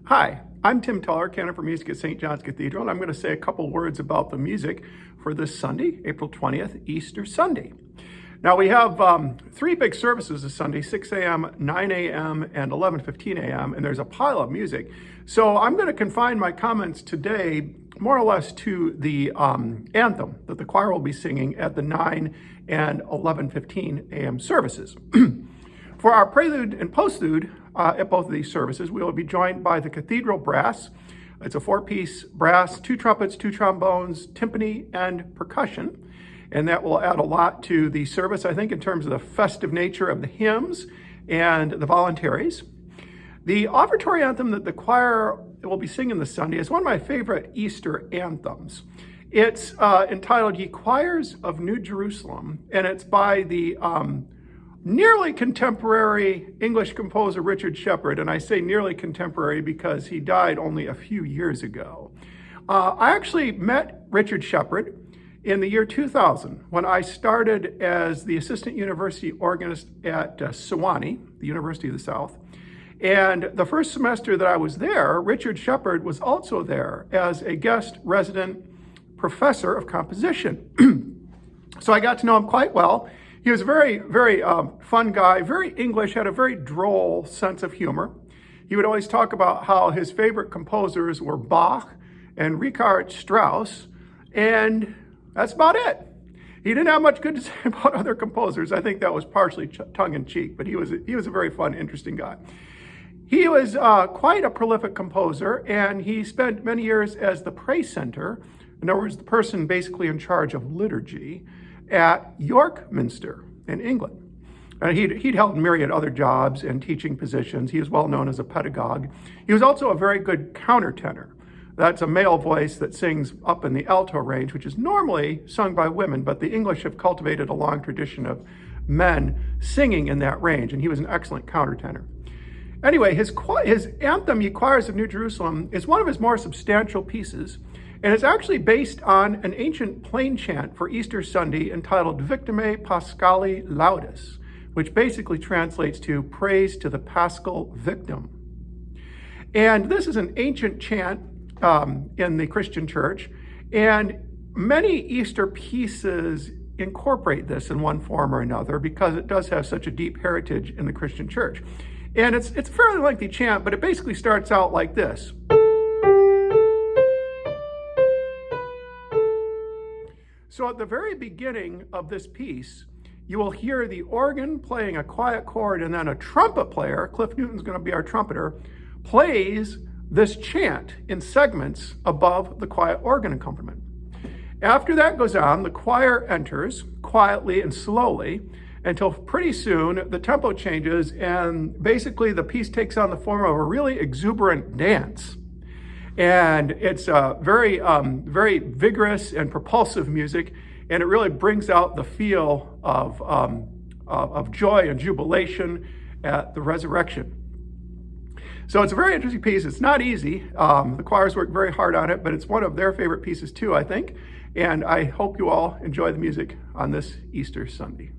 Hi, I'm Tim Tuller, canon for music at St. John's Cathedral, and I'm going to say a couple words about the music for this Sunday, April 20th, Easter Sunday. Now we have three big services this Sunday, 6 a.m., 9 a.m., and 11:15 a.m., and there's a pile of music. So I'm going to confine my comments today more or less to the anthem that the choir will be singing at the 9 and 11:15 a.m. services. For our prelude and postlude at both of these services, we will be joined by the cathedral brass. It's a four-piece brass, 2 trumpets, 2 trombones, timpani, and percussion. And that will add a lot to the service, I think, in terms of the festive nature of the hymns and the voluntaries. The offertory anthem that the choir will be singing this Sunday is one of my favorite Easter anthems. It's entitled Ye Choirs of New Jerusalem, and it's by the nearly contemporary English composer Richard Sheppard, and I say nearly contemporary because he died only a few years ago. I actually met Richard Sheppard in the year 2000 when I started as the assistant university organist at Sewanee, the University of the South. And the first semester that I was there, Richard Sheppard was also there as a guest resident professor of composition. So I got to know him quite well. He was a very, very fun guy, very English, had a very droll sense of humor. He would always talk about how his favorite composers were Bach and Richard Strauss, and that's about it. He didn't have much good to say about other composers. I think that was partially tongue-in-cheek, but he was a very fun, interesting guy. He was quite a prolific composer, and he spent many years as the praise center, in other words, the person basically in charge of liturgy, at York Minster in England. And he'd held myriad other jobs and teaching positions. He was well known as a pedagogue. He was also a very good countertenor. That's a male voice that sings up in the alto range, which is normally sung by women, but the English have cultivated a long tradition of men singing in that range, and he was an excellent countertenor. Anyway, his anthem, Ye Choirs of New Jerusalem, is one of his more substantial pieces, and it's actually based on an ancient plain chant for Easter Sunday entitled Victime Paschali Laudis, which basically translates to praise to the Paschal victim. And this is an ancient chant in the Christian church, and many Easter pieces incorporate this in one form or another because it does have such a deep heritage in the Christian church. And it's a fairly lengthy chant, but it basically starts out like this. So at the very beginning of this piece, you will hear the organ playing a quiet chord, and then a trumpet player, Cliff Newton's going to be our trumpeter, plays this chant in segments above the quiet organ accompaniment. After that goes on, the choir enters quietly and slowly until pretty soon the tempo changes, and basically the piece takes on the form of a really exuberant dance. And it's very vigorous and propulsive music, and it really brings out the feel of joy and jubilation at the resurrection. So it's a very interesting piece. It's not easy. The choirs work very hard on it, but it's one of their favorite pieces too, I think. And I hope you all enjoy the music on this Easter Sunday.